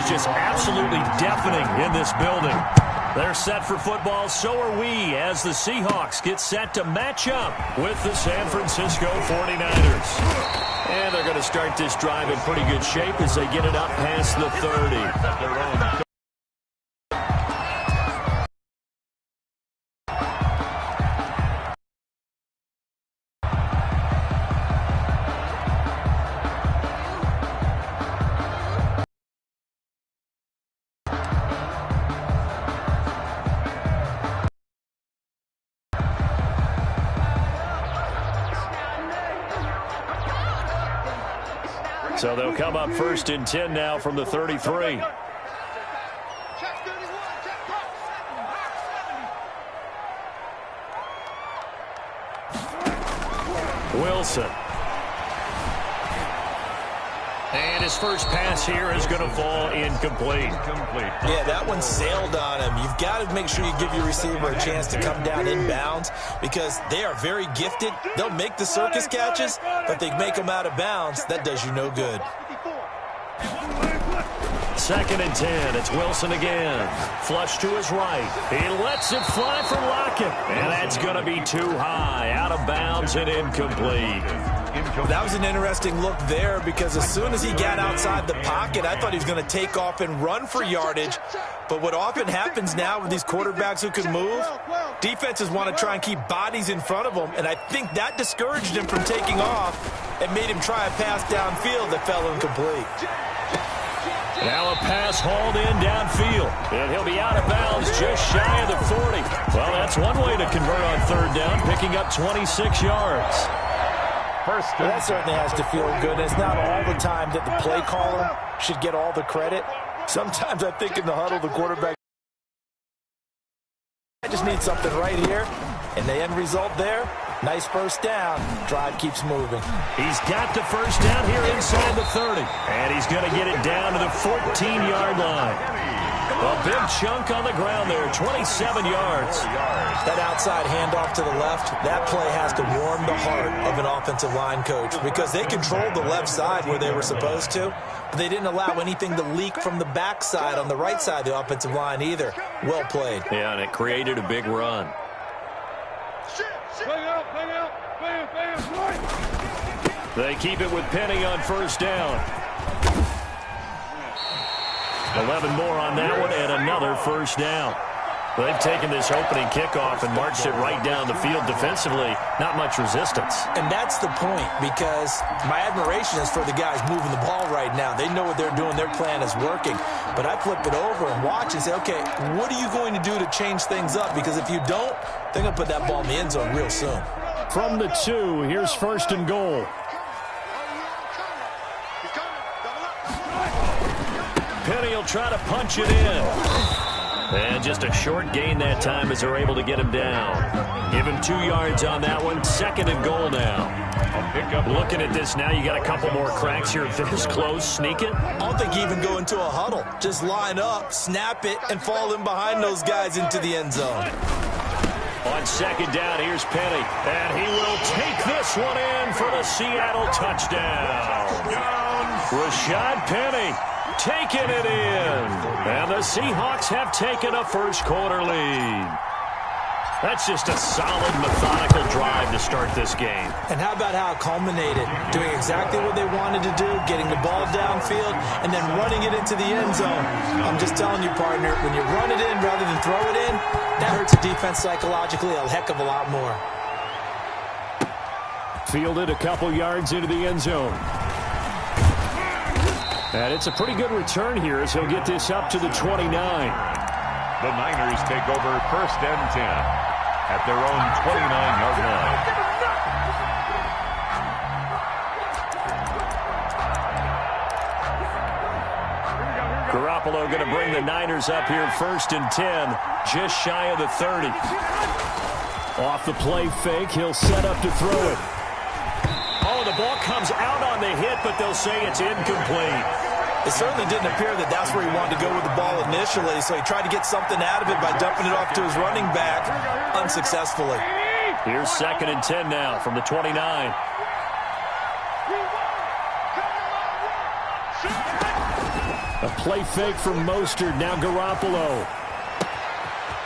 is just absolutely deafening in this building. They're set for football, so are we, as the Seahawks get set to match up with the San Francisco 49ers. And they're going to start this drive in pretty good shape as they get it up past the 30. So they'll come up 1st and 10 now from the 33. Wilson. And his first pass here is going to fall incomplete. Yeah, that one sailed on him. You've got to make sure you give your receiver a chance to come down inbounds because they are very gifted. They'll make the circus catches, but they make them out of bounds. That does you no good. 2nd and 10. It's Wilson again. Flush to his right. He lets it fly for Lockett. And that's going to be too high. Out of bounds and incomplete. That was an interesting look there because as soon as he got outside the pocket, I thought he was going to take off and run for yardage. But what often happens now with these quarterbacks who can move, defenses want to try and keep bodies in front of them. And I think that discouraged him from taking off and made him try a pass downfield that fell incomplete. Now a pass hauled in downfield. And he'll be out of bounds just shy of the 40. Well, that's one way to convert on 3rd down, picking up 26 yards. That certainly has to feel good. It's not all the time that the play caller should get all the credit. Sometimes I think in the huddle, the quarterback, I just need something right here. And the end result there, nice first down. Drive keeps moving. He's got the first down here inside the 30. And he's going to get it down to the 14-yard line. A big chunk on the ground there, 27 yards. That outside handoff to the left, that play has to warm the heart of an offensive line coach because they controlled the left side where they were supposed to, but they didn't allow anything to leak from the backside on the right side of the offensive line either. Well played. Yeah, and it created a big run. They keep it with Penny on 1st down. 11 more on that one and another 1st down. They've taken this opening kickoff and marched it right down the field defensively. Not much resistance. And that's the point because my admiration is for the guys moving the ball right now. They know what they're doing. Their plan is working. But I flip it over and watch and say, okay, what are you going to do to change things up? Because if you don't, they're going to put that ball in the end zone real soon. From the 2, here's 1st and goal. Penny will try to punch it in. And just a short gain that time as they're able to get him down. Give him 2 yards on that one. 2nd and goal now. Looking at this now, you got a couple more cracks here. This close, sneak it. I don't think you even go into a huddle. Just line up, snap it, and fall in behind those guys into the end zone. On 2nd down, here's Penny. And he will take this one in for the Seattle touchdown. Rashad Penny taking it in. And the Seahawks have taken a first-quarter lead. That's just a solid, methodical drive to start this game. And how about how it culminated? Doing exactly what they wanted to do, getting the ball downfield, and then running it into the end zone. I'm just telling you, partner, when you run it in rather than throw it in, that hurts the defense psychologically a heck of a lot more. Fielded a couple yards into the end zone. And it's a pretty good return here as he'll get this up to the 29. The Niners take over 1st and 10 at their own 29-yard line. Garoppolo going to bring the Niners up here 1st and 10, just shy of the 30. Off the play fake, he'll set up to throw it. Oh, the ball comes out on the hit, but they'll say it's incomplete. It certainly didn't appear that that's where he wanted to go with the ball initially, so he tried to get something out of it by dumping it off to his running back unsuccessfully. Here's 2nd and 10 now from the 29. A play fake from Mostert. Now Garoppolo.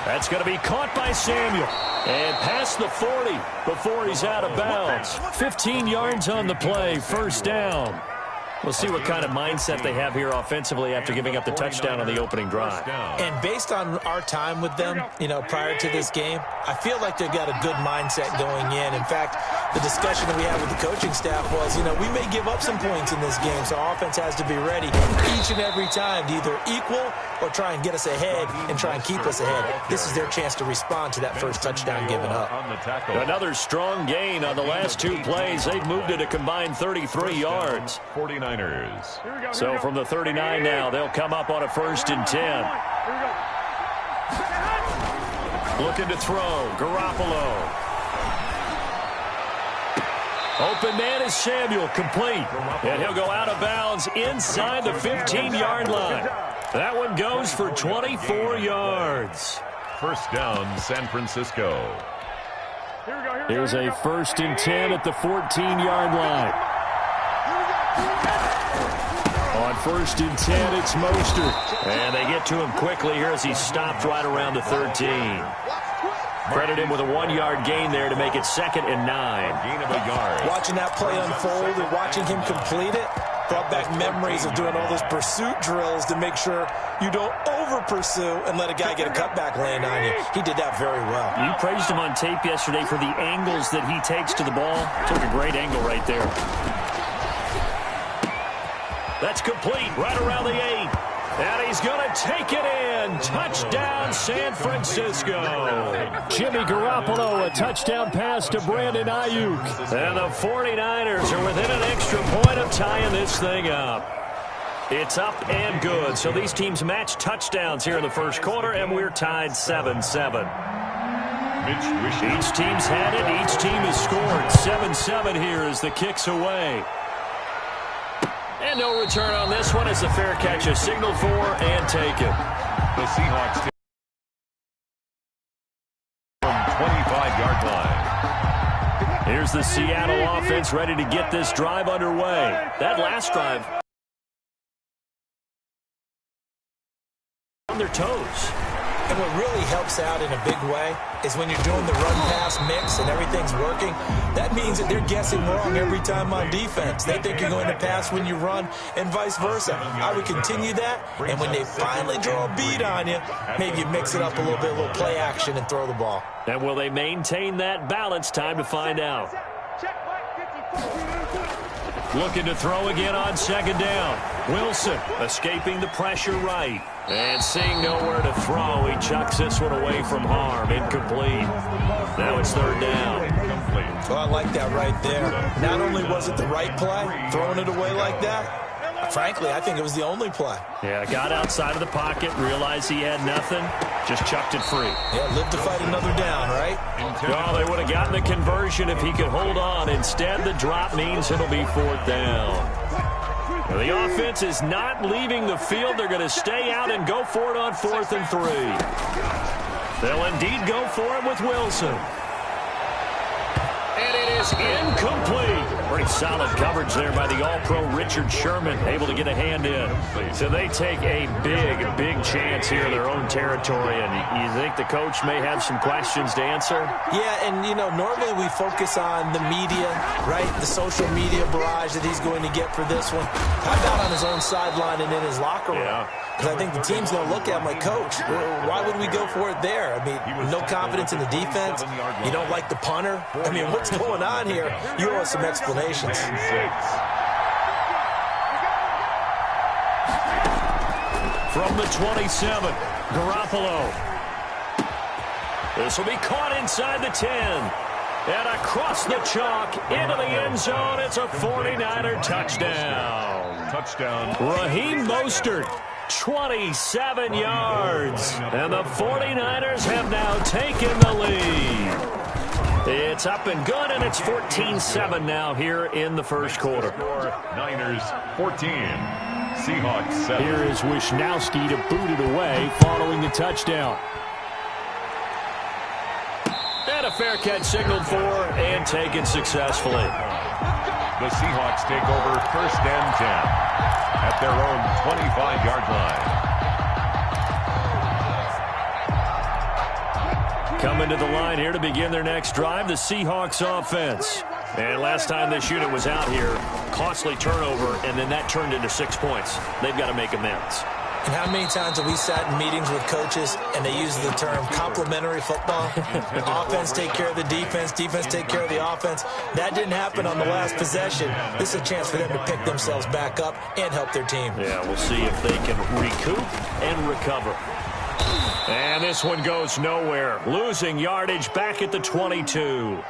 That's going to be caught by Samuel. And past the 40 before he's out of bounds. 15 yards on the play. First down. We'll see what kind of mindset they have here offensively after giving up the touchdown on the opening drive. And based on our time with them, prior to this game, I feel like they've got a good mindset going in. In fact, the discussion that we had with the coaching staff was, we may give up some points in this game, so our offense has to be ready each and every time to either equal or try and get us ahead and try and keep us ahead. This is their chance to respond to that first touchdown given up. Another strong gain on the last two plays. They've moved it a combined 33 yards. 49ers. So from the 39 now, they'll come up on a 1st and 10. Looking to throw. Garoppolo. Open man is Samuel, complete. And he'll go out of bounds inside the 15-yard line. That one goes for 24 yards. First down, San Francisco. Here's a 1st and 10 at the 14-yard line. On 1st and 10, it's Mostert. And they get to him quickly here as he stopped right around the 13. Credit him with a 1-yard gain there to make it 2nd and 9. Gain of a yard. Watching that play unfold and watching him complete it brought back memories of doing all those pursuit drills to make sure you don't over-pursue and let a guy get a cutback land on you. He did that very well. You praised him on tape yesterday for the angles that he takes to the ball. Took a great angle right there. That's complete right around the 8. And he's going to take it in. Touchdown, San Francisco. Jimmy Garoppolo, a touchdown pass to Brandon Ayuk. And the 49ers are within an extra point of tying this thing up. It's up and good. So these teams match touchdowns here in the first quarter, and we're tied 7-7. Each team's had it. Each team has scored. 7-7 here as the kick's away. And no return on this one as the fair catch is signaled for and taken. The Seahawks take from 25-yard line. Here's the Seattle offense ready to get this drive underway. That last drive on their toes. And what really helps out in a big way is when you're doing the run-pass mix and everything's working, that means that they're guessing wrong every time on defense. They think you're going to pass when you run and vice versa. I would continue that, and when they finally draw a beat on you, maybe you mix it up a little bit, a little play action and throw the ball. And will they maintain that balance? Time to find out. Looking to throw again on 2nd down. Wilson escaping the pressure right. And seeing nowhere to throw, he chucks this one away from harm. Incomplete. Now it's 3rd down. Well, I like that right there. Not only was it the right play, throwing it away like that, frankly, I think it was the only play. Yeah, got outside of the pocket, realized he had nothing, just chucked it free. Yeah, live to fight another down, right? Well, they would have gotten the conversion if he could hold on. Instead, the drop means it'll be 4th down. The offense is not leaving the field. They're going to stay out and go for it on 4th and 3. They'll indeed go for it with Wilson. And it is incomplete. Pretty solid coverage there by the All-Pro Richard Sherman, able to get a hand in. So they take a big chance here in their own territory. And you think the coach may have some questions to answer? Yeah, and, normally we focus on the media, right? The social media barrage that he's going to get for this one. How about on his own sideline and in his locker room? Yeah. Because I think the team's going to look at him like, Coach, why would we go for it there? I mean, no confidence in the defense. You don't like the punter. I mean, what's going on here? You owe us some explanations. From the 27, Garoppolo. This will be caught inside the 10. And across the chalk into the end zone. It's a 49er touchdown. Raheem Mostert. 27 yards. And the 49ers have now taken the lead. It's up and good, and it's 14-7 now here in the first quarter. Niners 14, Seahawks 7. Here is Wisnowski to boot it away following the touchdown. And a fair catch signaled for and taken successfully. The Seahawks take over 1st and 10. at their own 25-yard line. Coming to the line here to begin their next drive, the Seahawks offense. And last time this unit was out here, costly turnover, and then that turned into 6 points. They've got to make amends. And how many times have we sat in meetings with coaches and they use the term complementary football? Offense take care of the defense, defense take care of the offense. That didn't happen on the last possession. This is a chance for them to pick themselves back up and help their team. Yeah, we'll see if they can recoup and recover. And this one goes nowhere. Losing yardage back at the 22.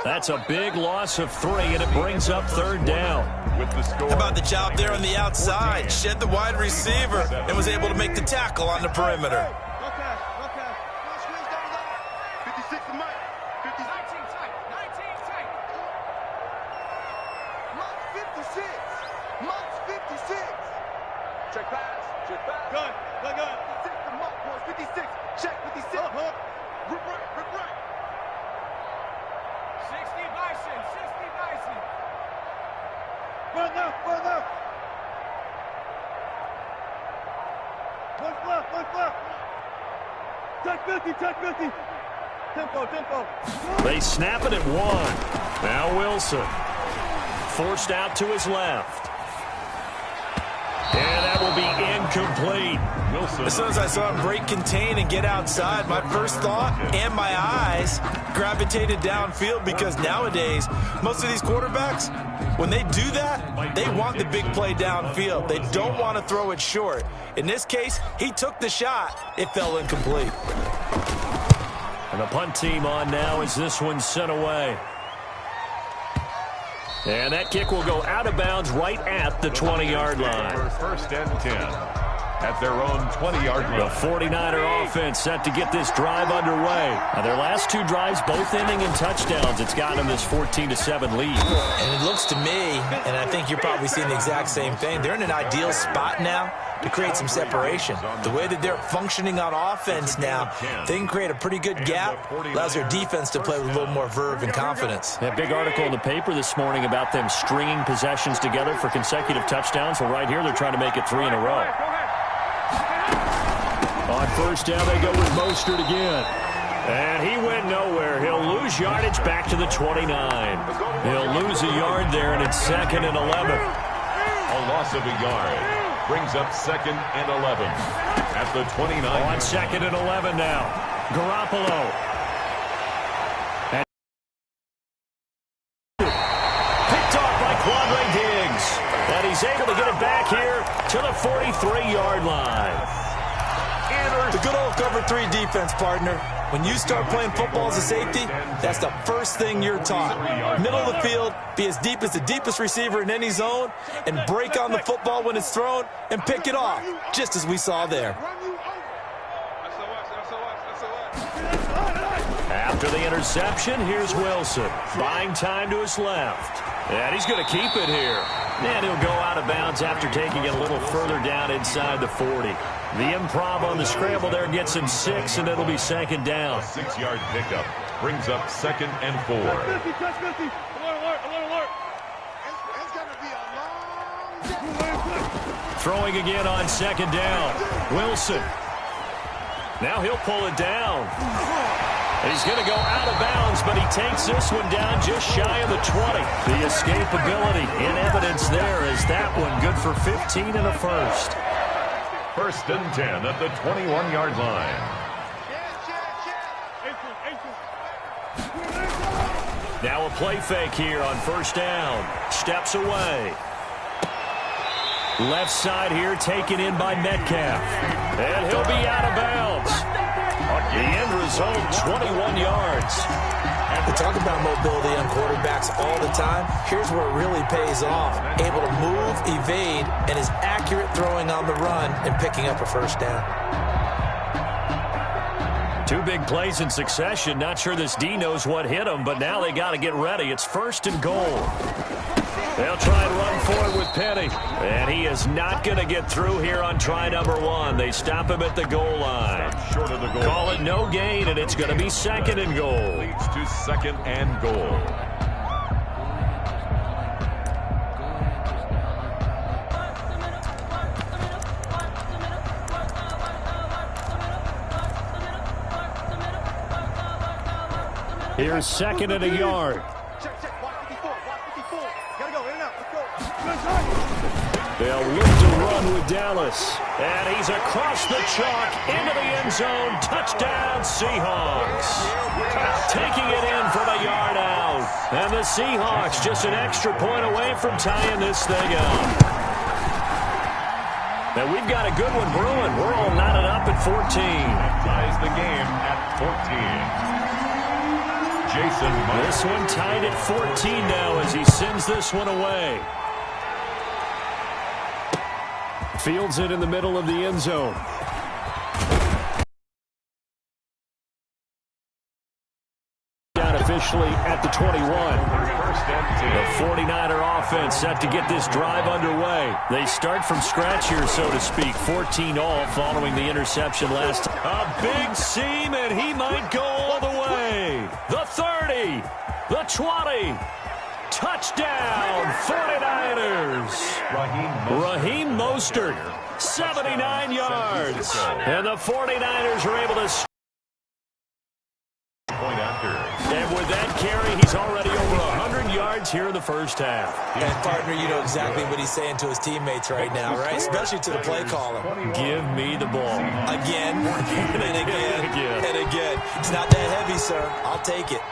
That's a big loss of 3, and it brings up 3rd down. With the score. How about the job there on the outside? Shed the wide receiver and was able to make the tackle on the perimeter. Check pass. Good. The mark was 56. Check 56. Rip right. 60 Bison. Run left. One left. Check 50. Tempo. They snap it at 1. Now Wilson. Forced out to his left. And that will be incomplete. Wilson. As soon as I saw him break contain and get outside, my first thought and my eyes gravitated downfield, because nowadays, most of these quarterbacks, when they do that, they want the big play downfield. They don't want to throw it short. In this case, he took the shot. It fell incomplete. And the punt team on now as this one's sent away. And that kick will go out of bounds right at the 20-yard line. First and 10 at their own 20-yard line. The 49er offense set to get this drive underway. Now, their last 2 drives both ending in touchdowns. It's got them this 14-7 lead. And it looks to me, and I think you're probably seeing the exact same thing, they're in an ideal spot now to create some separation. The way that they're functioning on offense now, they can create a pretty good gap, allows their defense to play with a little more verve and confidence. That big article in the paper this morning about them stringing possessions together for consecutive touchdowns. Well, right here, they're trying to make it 3 in a row. On first down, they go with Mostert again. And he went nowhere. He'll lose yardage back to the 29. He'll lose a yard there, and it's 2nd and 11. A loss of a yard brings up 2nd and 11 at the 29. On 2nd and 11 now. Garoppolo. And picked off by Quandre Diggs. And he's able to get it back here to the 43-yard line. The good old cover 3 defense, partner. When you start playing football as a safety, that's the first thing you're taught. Middle of the field, be as deep as the deepest receiver in any zone, and break on the football when it's thrown and pick it off, just as we saw there. After the interception, here's Wilson. Buying time to his left. And he's going to keep it here. And he'll go out of bounds after taking it a little further down inside the 40. The improv on the scramble there gets him 6, and it'll be 2nd down. A 6-yard pickup brings up 2nd and 4. Alert. Throwing again on 2nd down. Wilson. Now he'll pull it down. He's going to go out of bounds, but he takes this one down just shy of the 20. The escapability in evidence there is that one good for 15 and a first. 1st and 10 at the 21-yard line. Now a play fake here on 1st down. Steps away. Left side here taken in by Metcalf. And he'll be out of bounds. The end result, 21 yards. We talk about mobility on quarterbacks all the time. Here's where it really pays off. Able to move, evade, and is accurate throwing on the run and picking up a 1st down. 2 big plays in succession. Not sure this D knows what hit him, but now they got to get ready. It's 1st and goal. They'll try and run forward with Penny. And he is not going to get through here on try number 1. They stop him at the goal line. Short of the goal. Call it no gain, and it's going to be 2nd and goal. Leads to 2nd and goal. Here's second and a yard. Check. Watch 54. Watch 54. Gotta go. In and out. Let's go. They'll look to run with Dallas. And he's across the chalk into the end zone. Touchdown, Seahawks. Taking it in from a yard out. And the Seahawks just an extra point away from tying this thing up. And we've got a good one brewing. We're all knotted up at 14. That ties the game at 14. Jason Myers. This one tied at 14 now as he sends this one away. Fields it in the middle of the end zone. Down officially at the 21. The 49er offense set to get this drive underway. They start from scratch here, so to speak. 14 all following the interception last time. A big seam, and he might go all the way. The 30, the 20. Touchdown, 49ers. Raheem Mostert, 79 yards. And the 49ers are able to Point after. and with that carry, he's already over 100 yards here in the first half. And, partner, you know exactly what he's saying to his teammates right now, right? Especially to the play caller. Give me the ball. Again, and again, and again. It's not that heavy, sir. I'll take it.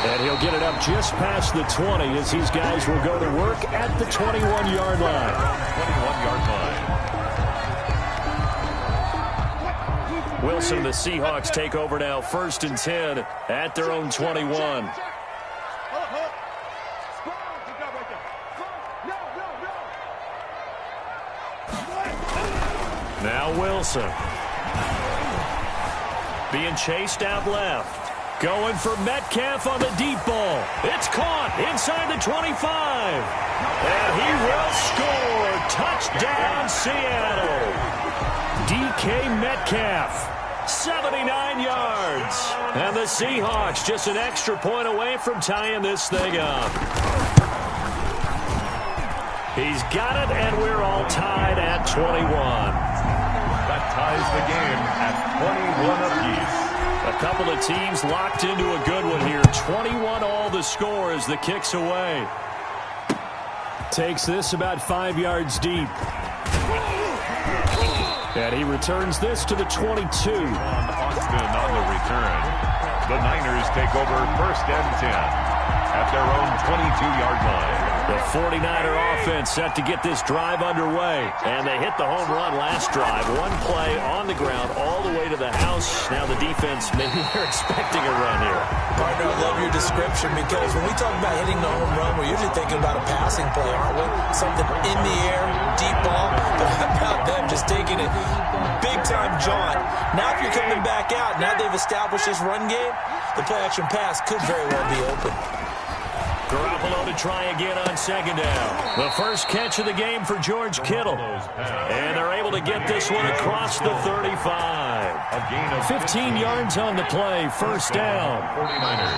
And he'll get it up just past the 20 as these guys will go to work at the 21-yard line. 21-yard line. Wilson, the Seahawks take over now, 1st and 10 at their own 21. Hold up. Good job right there. Now Wilson. Being chased out left. Going for Metcalf on the deep ball. It's caught inside the 25. And he will score. Touchdown, Seattle. DK Metcalf, 79 yards. And the Seahawks just an extra point away from tying this thing up. He's got it, and we're all tied at 21. That ties the game at 21 apiece. A couple of teams locked into a good one here. 21 all the score as the kick's away. Takes this about 5 yards deep. And he returns this to the 22. Austin on the return. The Niners take over 1st and 10 at their own 22-yard line. The 49er offense set to get this drive underway. And they hit the home run last drive. One play on the ground all the way to the house. Now the defense, maybe they're expecting a run here. Partner, I love your description because when we talk about hitting the home run, we're usually thinking about a passing play, aren't we? Something in the air, deep ball. But how about them just taking it big-time jaunt? Now if you're coming back out, now they've established this run game, the play-action pass could very well be open. Garoppolo to try again on 2nd down. The first catch of the game for George Kittle. And they're able to get this one across the 35. 15 yards on the play, 1st down.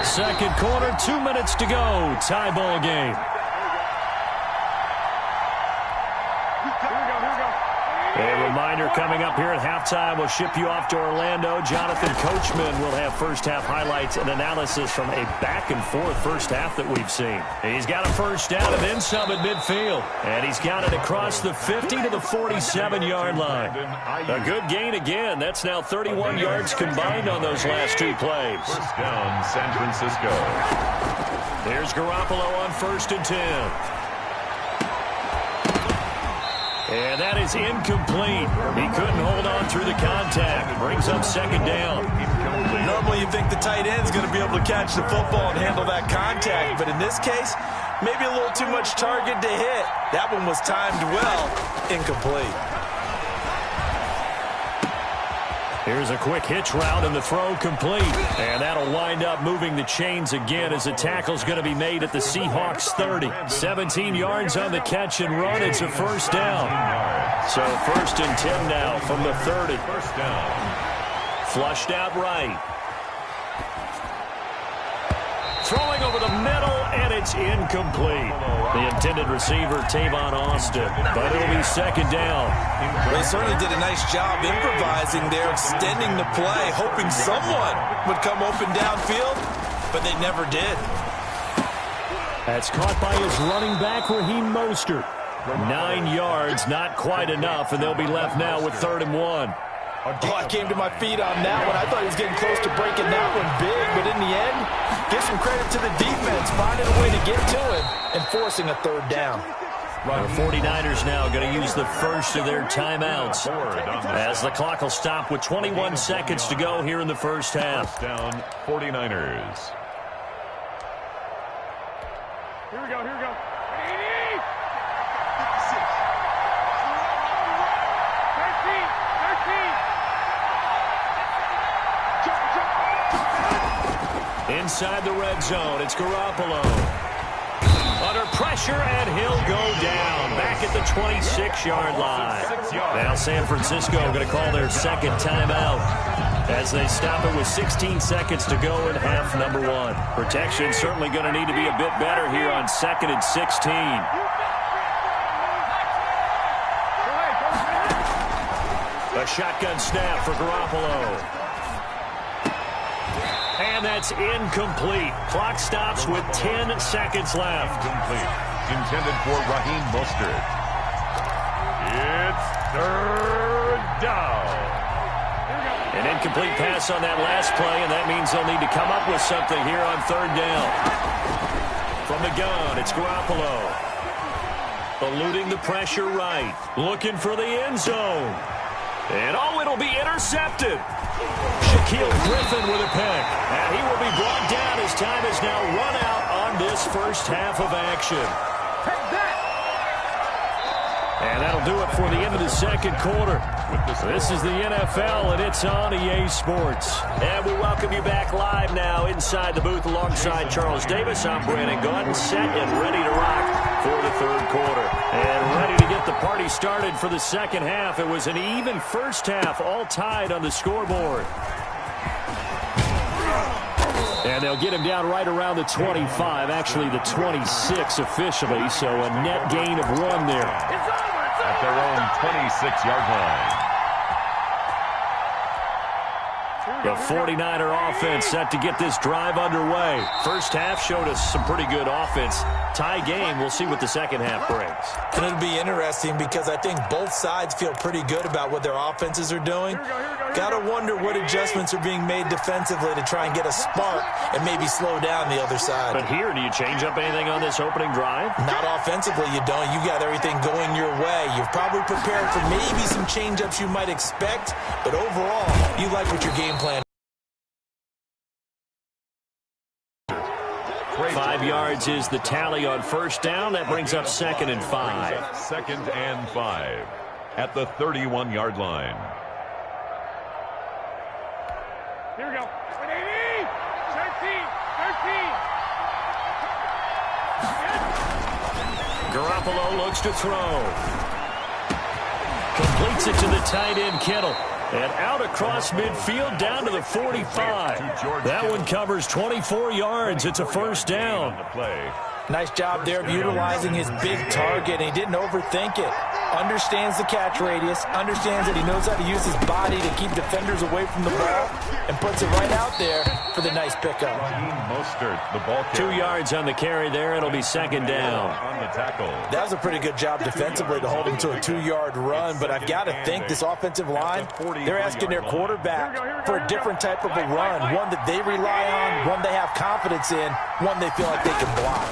2nd quarter, 2 minutes to go. Tie ball game. A reminder coming up here at halftime, we'll ship you off to Orlando. Jonathan Coachman will have first half highlights and analysis from a back-and-forth first half that we've seen. He's got a 1st down and then some at midfield. And he's got it across the 50 to the 47-yard line. A good gain again. That's now 31 yards combined on those last 2 plays. 1st down, San Francisco. There's Garoppolo on 1st and 10. And that is incomplete. He couldn't hold on through the contact. Brings up 2nd down. Normally you think the tight end's going to be able to catch the football and handle that contact, but in this case, maybe a little too much target to hit. That one was timed well. Incomplete. Here's a quick hitch route and the throw complete. And that'll wind up moving the chains again as the tackle's going to be made at the Seahawks 30. 17 yards on the catch and run. It's a 1st down. So 1st and 10 now from the 30. 1st down. Flushed out right. Throwing over the middle, and it's incomplete. The intended receiver, Tavon Austin, but it'll be second down. They certainly did a nice job improvising there, extending the play, hoping someone would come open downfield, but they never did. That's caught by his running back, Raheem Mostert. 9 yards, not quite enough, and they'll be left now with 3rd and 1. Oh, I came to my feet on that one. I thought he was getting close to breaking that one big, but in the end, give some credit to the defense, finding a way to get to him and forcing a 3rd down. The 49ers now going to use the first of their timeouts as the clock will stop with 21 seconds to go here in the first half. First down, 49ers. Here we go, here we go. 13. Inside the red zone, it's Garoppolo. Under pressure, and he'll go down. Back at the 26-yard line. Now San Francisco going to call their second timeout as they stop it with 16 seconds to go in half number 1. Protection certainly going to need to be a bit better here on 2nd and 16. A shotgun snap for Garoppolo. And that's incomplete. Clock stops with 10 seconds left. Incomplete. Intended for Raheem Mostert. It's 3rd down. An incomplete pass on that last play, and that means they'll need to come up with something here on 3rd down. From the gun, it's Garoppolo. Eluding the pressure right. Looking for the end zone. And it'll be intercepted. Shaquille Griffin with a pick. And he will be brought down as time is now run out on this first half of action. And that'll do it for the end of the second quarter. This is the NFL, and it's on EA Sports. And we welcome you back live now inside the booth alongside Charles Davis. I'm Brandon Gaudin, set and ready to rock for the 3rd quarter. And ready to get the party started for the second half. It was an even first half, all tied on the scoreboard. And they'll get him down right around the 25, actually the 26 officially, so a net gain of 1 there. At their own 26-yard line. The 49er offense set to get this drive underway. First half showed us some pretty good offense. Tie game, we'll see what the second half brings. And it'll be interesting because I think both sides feel pretty good about what their offenses are doing. Got to wonder what adjustments are being made defensively to try and get a spark and maybe slow down the other side. But here, do you change up anything on this opening drive? Not offensively, you don't. You got everything going your way. You've probably prepared for maybe some change-ups you might expect, but overall, you like what your game plan is. 5 yards is the tally on first down. That brings up 2nd and 5. 2nd and 5 at the 31-yard line. Here we go. 180. 13. Garoppolo looks to throw. Completes it to the tight end, Kittle. And out across midfield down to the 45. That one covers 24 yards. It's a first down. Nice job there of utilizing his big target. He didn't overthink it. Understands the catch radius. Understands that he knows how to use his body to keep defenders away from the ball. And puts it right out there for the nice pickup. Mostert, the ball carrier. 2 yards on the carry there. It'll be second down. On the tackle. That was a pretty good job defensively to hold him to a 2-yard run. But I've got to think this offensive line, they're asking their quarterback for a different type of a run. One that they rely on, one they have confidence in, one they feel like they can block.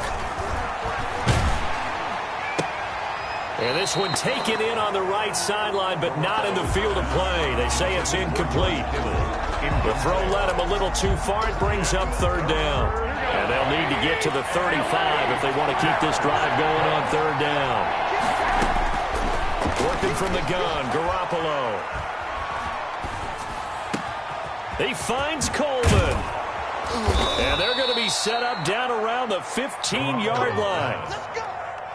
And this one taken in on the right sideline, but not in the field of play. They say it's incomplete. The throw led him a little too far. It brings up 3rd down. And they'll need to get to the 35 if they want to keep this drive going on 3rd down. Working from the gun, Garoppolo. He finds Coleman. And they're going to be set up down around the 15-yard line.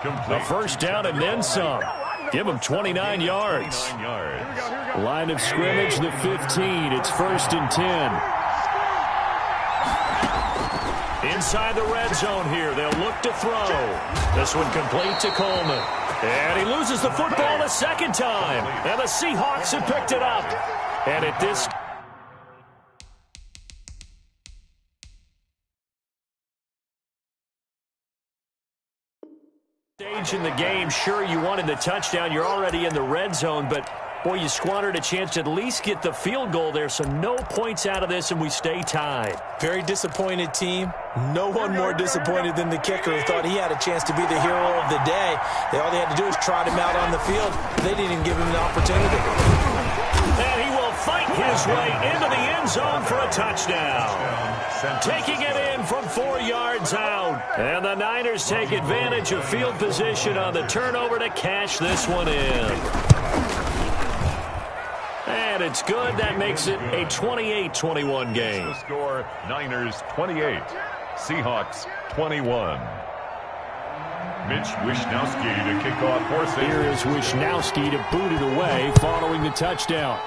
A first down and then some. Give them 29 yards. Line of scrimmage, the 15. It's 1st and 10. inside the red zone here. They'll look to throw. This one complete to Coleman. And he loses the football a second time. And the Seahawks have picked it up. And at this stage in the game, sure, you wanted the touchdown. You're already in the red zone, but boy, you squandered a chance to at least get the field goal there, so no points out of this, and we stay tied. Very disappointed team. No one more disappointed than the kicker who thought he had a chance to be the hero of the day. All they had to do was trot him out on the field. They didn't even give him an opportunity. And he will fight his way into the end zone for a touchdown. Taking it in from 4 yards out. And the Niners take advantage of field position on the turnover to cash this one in. And it's good. That makes it a 28-21 game. The score, Niners 28, Seahawks 21. Mitch Wishnowsky to kick off for safety. Here is Wishnowsky to boot it away following the touchdown.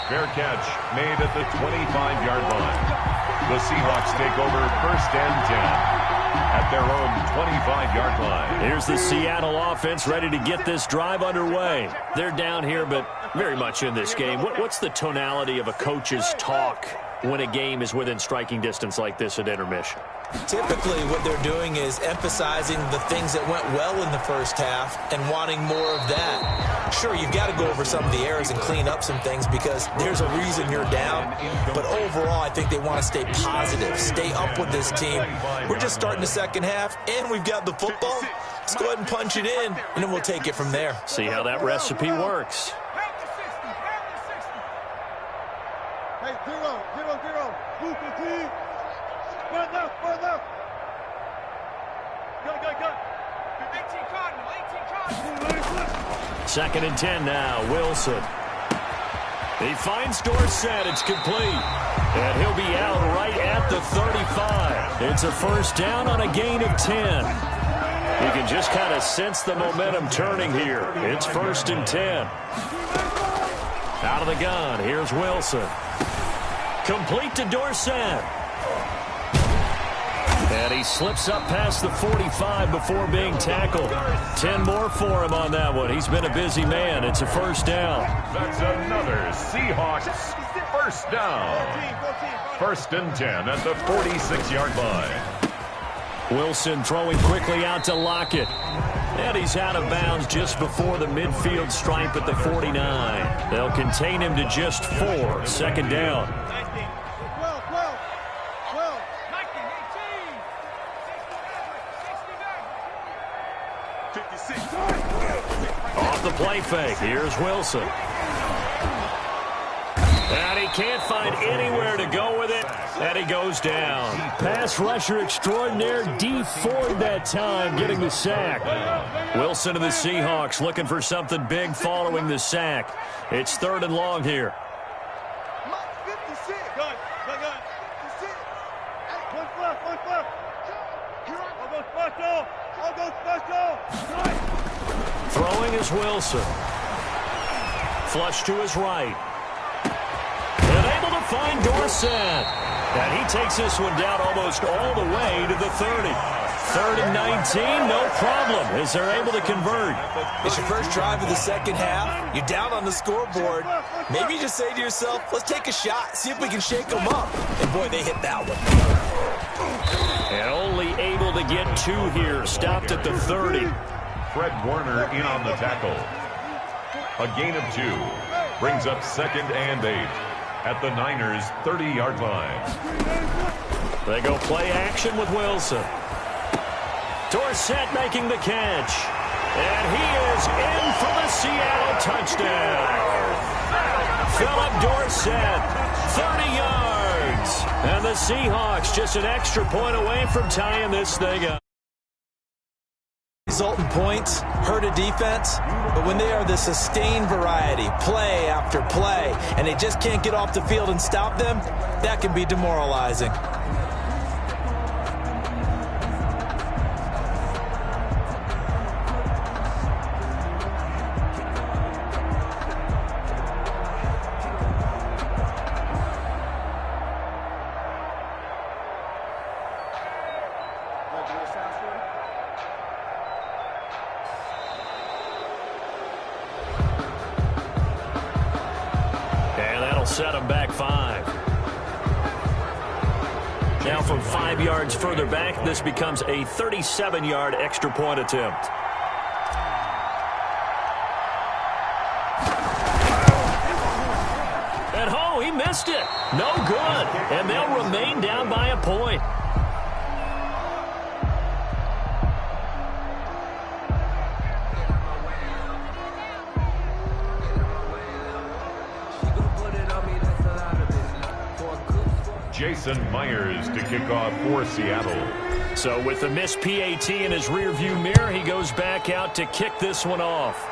Fair catch made at the 25-yard line. The Seahawks take over first and 10. At their own 25-yard line. Here's the Seattle offense ready to get this drive underway. They're down here, but very much in this game. What's the tonality of a coach's talk when a game is within striking distance like this at intermission? Typically, what they're doing is emphasizing the things that went well in the first half and wanting more of that. Sure, you've got to go over some of the errors and clean up some things because there's a reason you're down. But overall, I think they want to stay positive, stay up with this team. We're just starting the second half, and we've got the football. Let's go ahead and punch it in, and then we'll take it from there. See how that recipe works. Hey, 0-0-0. Move the team. Run left, run left. Go. 18 Cardinal. Second and 10 now. Wilson. He finds Dorsett. It's complete. And he'll be out right at the 35. It's a first down on a gain of 10. You can just kind of sense the momentum turning here. It's first and 10. Out of the gun. Here's Wilson. Complete to Dorsett. And he slips up past the 45 before being tackled. 10 more for him on that one. He's been a busy man. It's a first down. That's another Seahawks first down. First and 10 at the 46-yard line. Wilson throwing quickly out to Lockett. And he's out of bounds just before the midfield stripe at the 49. They'll contain him to just 4. Second down. Off the play fake. Here's Wilson. And he can't find anywhere to go with it. And he goes down. Pass rusher extraordinaire. D Ford that time getting the sack. Wilson of the Seahawks looking for something big following the sack. It's third and long here. Throwing is Wilson. Flush to his right. And able to find Dorsett. And he takes this one down almost all the way to the 30. Third and 19, no problem, as they're able to convert. It's your first drive of the second half. You're down on the scoreboard. Maybe you just say to yourself, let's take a shot, see if we can shake them up. And, boy, they hit that one. And only able to get 2 here. Stopped at the 30. Fred Warner in on the tackle. A gain of 2 brings up second and 8 at the Niners' 30-yard line. They go play action with Wilson. Dorsett making the catch. And he is in for the Seattle touchdown. Philip Dorsett, 30 yards. And the Seahawks just an extra point away from tying this thing up. Resultant points hurt a defense, but when they are the sustained variety, play after play, and they just can't get off the field and stop them, that can be demoralizing. And that'll set him back 5. Now from 5 yards further back, this becomes a 37-yard extra point attempt. And he missed it. No good. And they'll remain down by a point. Jason Myers to kick off for Seattle. So with the missed PAT in his rearview mirror, he goes back out to kick this one off.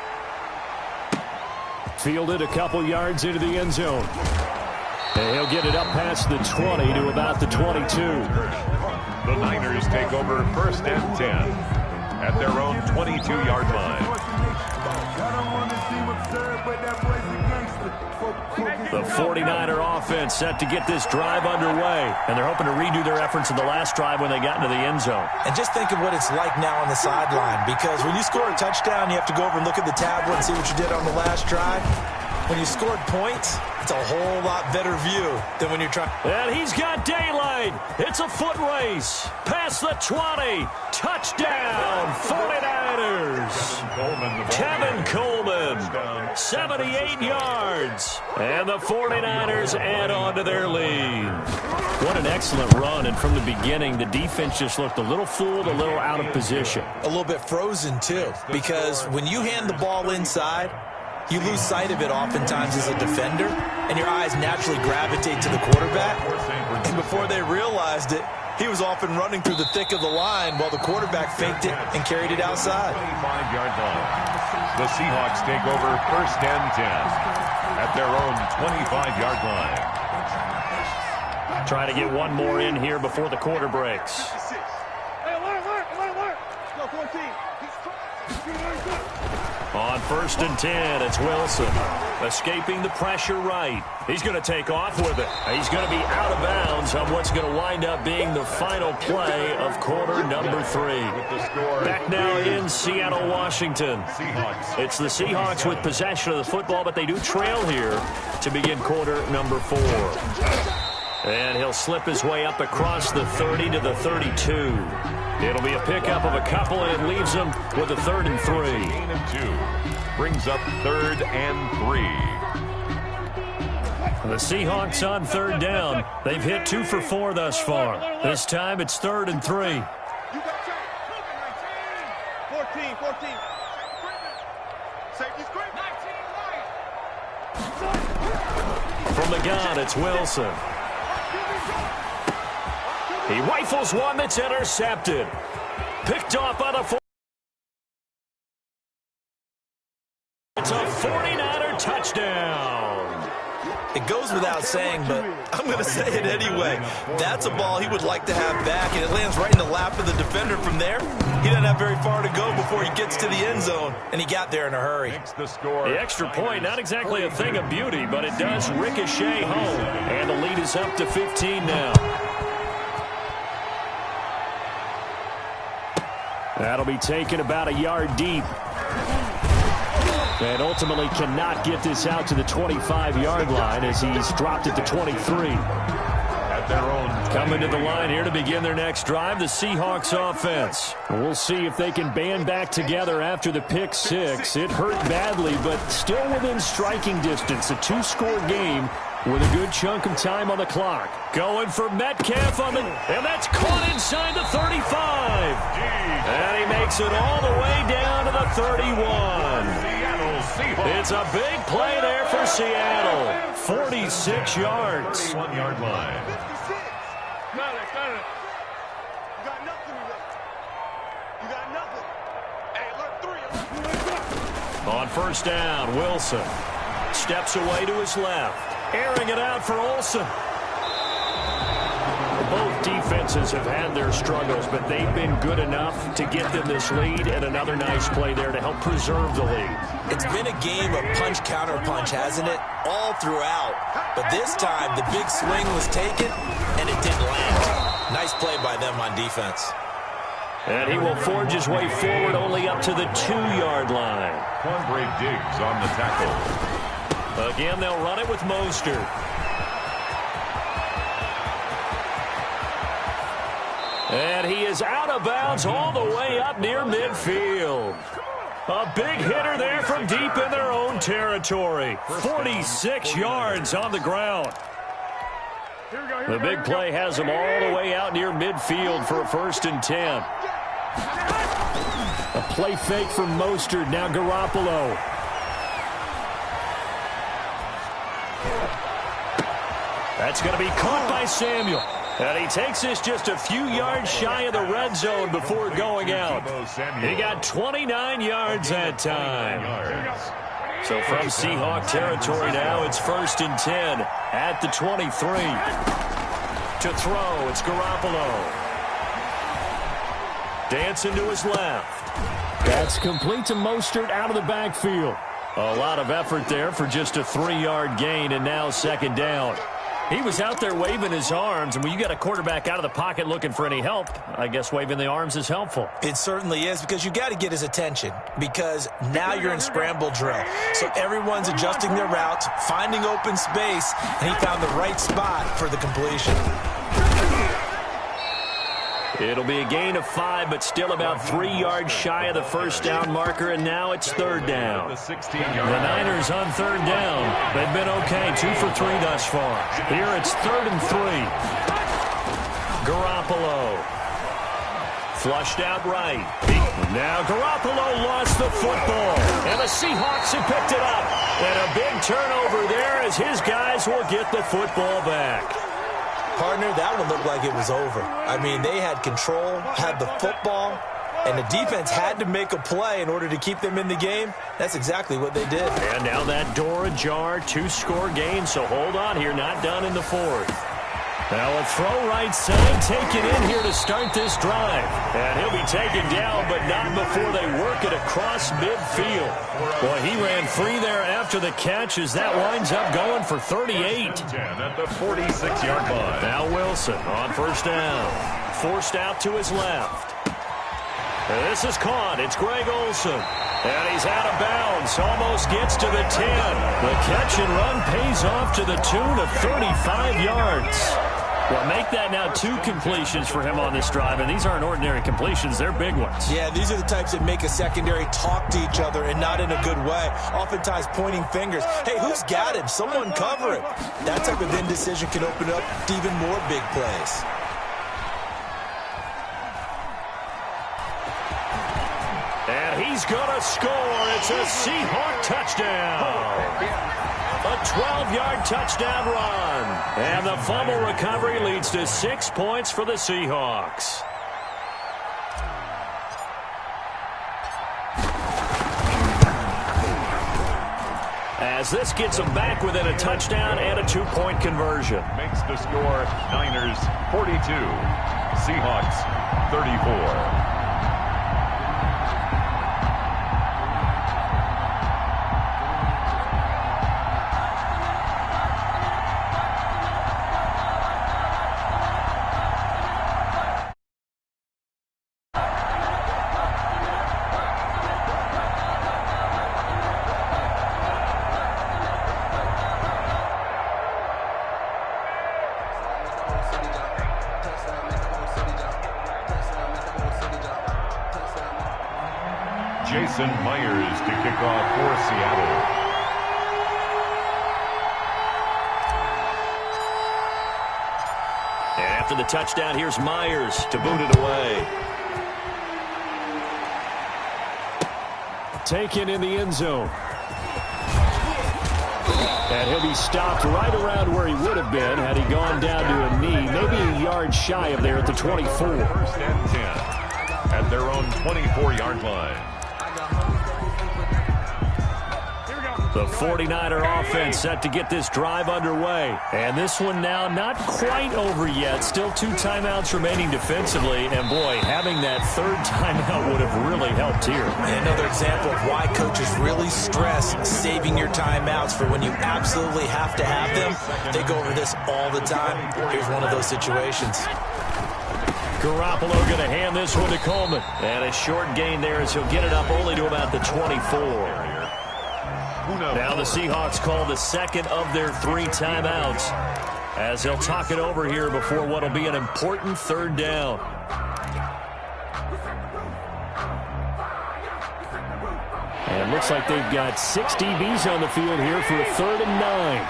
Fielded a couple yards into the end zone. And he'll get it up past the 20 to about the 22. The Niners take over 1st and 10 at their own 22-yard line. The 49er offense set to get this drive underway, and they're hoping to redo their efforts in the last drive when they got into the end zone. And just think of what it's like now on the sideline, because when you score a touchdown, you have to go over and look at the tablet and see what you did on the last drive. When you scored points, it's a whole lot better view than when you're trying. And he's got daylight. It's a foot race. Past the 20. Touchdown, 49ers. Kevin Coleman, 78 yards. And the 49ers add on to their lead. What an excellent run. And from the beginning, the defense just looked a little fooled, a little out of position. A little bit frozen, too, because when you hand the ball inside, you lose sight of it oftentimes as a defender, and your eyes naturally gravitate to the quarterback. And before they realized it, he was off and running through the thick of the line while the quarterback faked it and carried it outside. 25-yard line. The Seahawks take over 1st and 10 at their own 25-yard line. Trying to get one more in here before the quarter breaks. Hey, alert. Let's go, 14. On 1st and 10, it's Wilson. Escaping the pressure right. He's going to take off with it. He's going to be out of bounds on what's going to wind up being the final play of quarter number 3. Back now in Seattle, Washington. It's the Seahawks with possession of the football, but they do trail here to begin quarter number 4. And he'll slip his way up across the 30 to the 32. It'll be a pickup of a couple, and it leaves them with a 3rd and 3. Gain of 2. Brings up 3rd and 3. The Seahawks on 3rd down. They've hit 2 for 4 thus far. This time it's 3rd and 3. You got 14. Safety screen. From the gun, it's Wilson. He rifles one that's intercepted. Picked off by the 4. It's a 49er touchdown. It goes without saying, but I'm going to say it anyway. That's a ball he would like to have back, and it lands right in the lap of the defender from there. He doesn't have very far to go before he gets to the end zone, and he got there in a hurry. The extra point, not exactly a thing of beauty, but it does ricochet home, and the lead is up to 15 now. That'll be taken about a yard deep. And ultimately cannot get this out to the 25-yard line as he's dropped it to 23. At their own. Coming to the line here to begin their next drive, the Seahawks offense. We'll see if they can band back together after the pick 6. It hurt badly, but still within striking distance. A 2-score game with a good chunk of time on the clock. Going for Metcalf on the... And that's caught inside the 35. And he makes it all the way down to the 31. It's a big play there for Seattle. 46 yards. 31-yard line. 56. Got it. You got nothing. You got nothing. Hey, alert 3. On 1st down, Wilson steps away to his left. Airing it out for Olsen. Both defenses have had their struggles, but they've been good enough to get them this lead, and another nice play there to help preserve the lead. It's been a game of punch-counter-punch, hasn't it? All throughout. But this time, the big swing was taken, and it didn't land. Nice play by them on defense. And he will forge his way forward only up to the 2-yard line. Quandre Diggs on the tackle. Again, they'll run it with Mostert. And he is out of bounds all the way up near midfield. A big hitter there from deep in their own territory. 46 yards on the ground. The big play has him all the way out near midfield for a 1st and 10. A play fake from Mostert. Now Garoppolo. That's going to be caught by Samuel. And he takes this just a few yards shy of the red zone before going out. He got 29 yards that time. So from Seahawk territory now, it's 1st and 10 at the 23. To throw, it's Garoppolo. Dancing to his left. That's complete to Mostert out of the backfield. A lot of effort there for just a 3-yard gain, and now 2nd down. He was out there waving his arms, and when you got a quarterback out of the pocket looking for any help, I guess waving the arms is helpful. It certainly is, because you got to get his attention, because now you're in scramble drill. So everyone's adjusting their routes, finding open space, and he found the right spot for the completion. It'll be a gain of 5, but still about 3 yards shy of the 1st down marker, and now it's 3rd down. The Niners on 3rd down. They've been okay, 2 for 3 thus far. Here it's 3rd and 3. Garoppolo. Flushed out right. Now Garoppolo lost the football, and the Seahawks have picked it up. And a big turnover there as his guys will get the football back. Partner, that one looked like it was over. I mean, they had control, had the football, and the defense had to make a play in order to keep them in the game. That's exactly what they did. And now that door ajar, 2-score game, so hold on here, not done in the 4th. Now a throw right side, taken in here to start this drive. And he'll be taken down, but not before they work it across midfield. Boy, he ran free there after the catch as that winds up going for 38. At the 46-yard line. Now Wilson on 1st down. Forced out to his left. And this is caught. It's Greg Olsen. And he's out of bounds. Almost gets to the 10. The catch and run pays off to the tune of 35 yards. Well, make that now 2 completions for him on this drive, and these aren't ordinary completions. They're big ones. Yeah, these are the types that make a secondary talk to each other and not in a good way. Oftentimes pointing fingers. Hey, who's got him? Someone cover him. That type of indecision can open up to even more big plays. And he's going to score. It's a Seahawk touchdown. A 12-yard touchdown run. And the fumble recovery leads to 6 points for the Seahawks. As this gets them back within a touchdown and a 2-point conversion. Makes the score Niners 42, Seahawks 34. Jason Myers to kick off for Seattle. And after the touchdown, here's Myers to boot it away. Taken in the end zone. And he'll be stopped right around where he would have been had he gone down to a knee, maybe a yard shy of there at the 24. 1st and 10 at their own 24-yard line. The 49er offense set to get this drive underway. And this one now not quite over yet. Still 2 timeouts remaining defensively. And, boy, having that 3rd timeout would have really helped here. And another example of why coaches really stress saving your timeouts for when you absolutely have to have them. They go over this all the time. Here's one of those situations. Garoppolo going to hand this one to Coleman. And a short gain there as he'll get it up only to about the 24. Now the Seahawks call the second of their 3 timeouts as they'll talk it over here before what will be an important third down. And it looks like they've got 6 DBs on the field here for a 3rd and 9.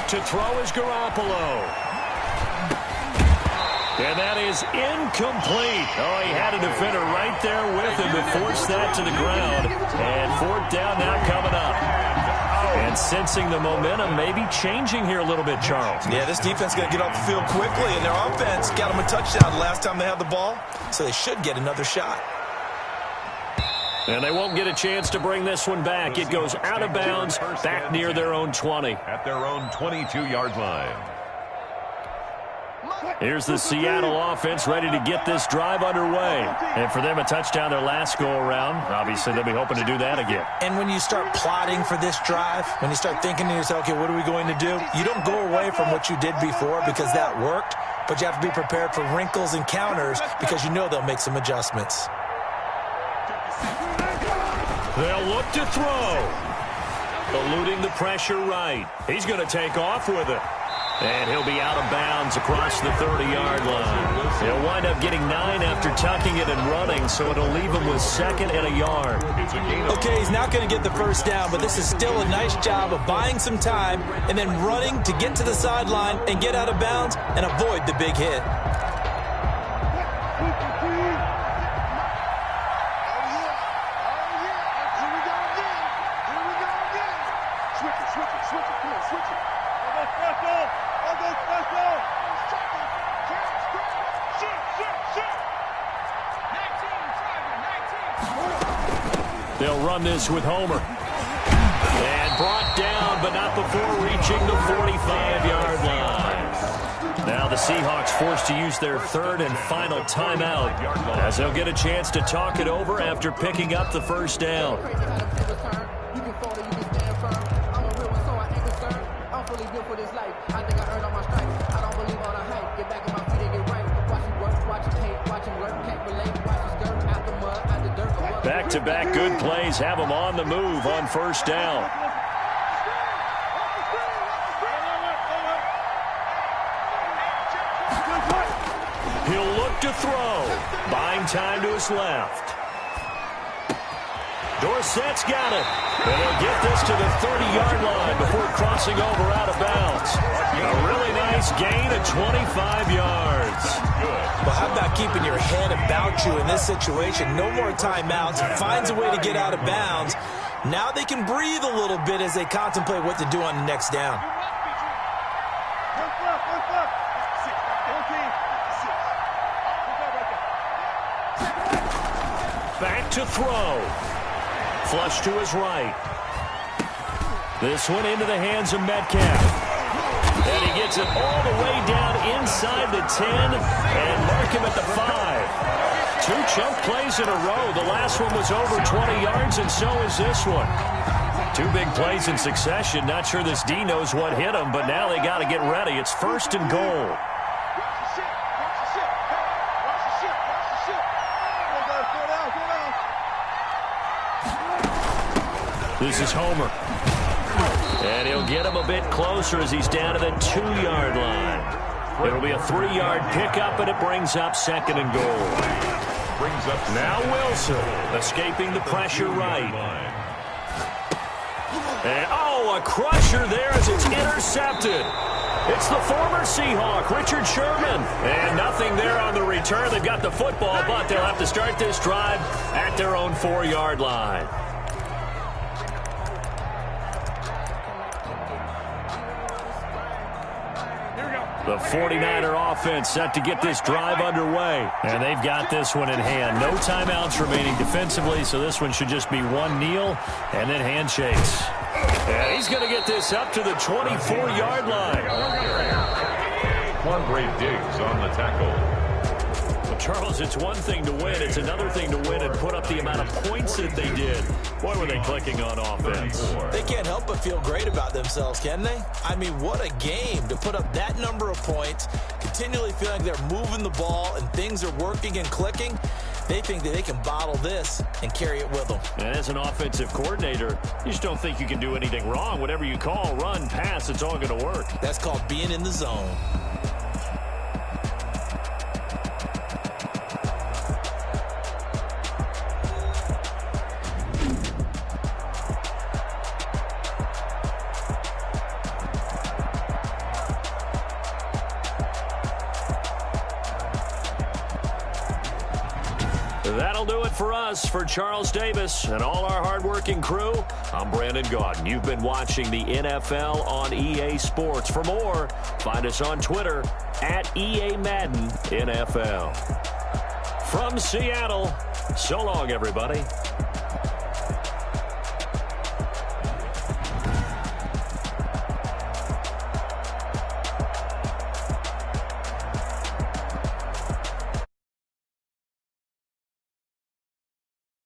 To throw is Garoppolo. And that is incomplete. Oh, he had a defender right there with him to force that to the ground. And 4th down now coming up. And sensing the momentum maybe changing here a little bit, Charles. Yeah, this defense is going to get off the field quickly, and their offense got them a touchdown the last time they had the ball, so they should get another shot. And they won't get a chance to bring this one back. It goes out of bounds back near their own 20. At their own 22-yard line. Here's the Seattle offense ready to get this drive underway. And for them, a touchdown their last go-around. Obviously, they'll be hoping to do that again. And when you start plotting for this drive, when you start thinking to yourself, okay, what are we going to do? You don't go away from what you did before because that worked, but you have to be prepared for wrinkles and counters because you know they'll make some adjustments. They'll look to throw. Eluding the pressure right. He's going to take off with it. And he'll be out of bounds across the 30-yard line. He'll wind up getting 9 after tucking it and running, so it'll leave him with 2nd and a yard. Okay, he's not going to get the first down, but this is still a nice job of buying some time and then running to get to the sideline and get out of bounds and avoid the big hit. They'll run this with Homer. And brought down, but not before reaching the 45-yard line. Now the Seahawks forced to use their 3rd and final timeout as they'll get a chance to talk it over after picking up the first down. Back-to-back good plays have them on the move on first down. He'll look to throw. Buying time to his left. Dorsett's got it. And he'll get this to the 30-yard line before crossing over out of bounds. A really nice gain of 25 yards. Well, how about keeping your head about you in this situation? No more timeouts. Finds a way to get out of bounds. Now they can breathe a little bit as they contemplate what to do on the next down. Back to throw. Flush to his right. This one into the hands of Metcalf. And he gets it all the way down inside the 10 and mark him at the 5. 2 chunk plays in a row. The last one was over 20 yards, and so is this one. 2 big plays in succession. Not sure this D knows what hit him, but now they got to get ready. It's 1st and goal. This is Homer. And he'll get him a bit closer as he's down to the 2-yard line. It'll be a 3-yard pickup, and it brings up 2nd and goal. Now Wilson escaping the pressure right. And, a crusher there as it's intercepted. It's the former Seahawk, Richard Sherman. And nothing there on the return. They've got the football, but they'll have to start this drive at their own 4-yard line. The 49er offense set to get this drive underway. And they've got this one in hand. No timeouts remaining defensively, so this one should just be one kneel and then handshakes. And he's going to get this up to the 24-yard line. Quandre Diggs on the tackle. The Charles, it's one thing to win. It's another thing to win and put up the amount of points that they did. Boy, were they clicking on offense. They can't help but feel great about themselves, can they? I mean, what a game to put up that number of points, continually feeling they're moving the ball and things are working and clicking. They think that they can bottle this and carry it with them. And as an offensive coordinator, you just don't think you can do anything wrong. Whatever you call, run, pass, it's all going to work. That's called being in the zone. That'll do it for us. For Charles Davis and all our hardworking crew, I'm Brandon Gaudin. You've been watching the NFL on EA Sports. For more, find us on Twitter at EA Madden NFL. From Seattle, so long, everybody.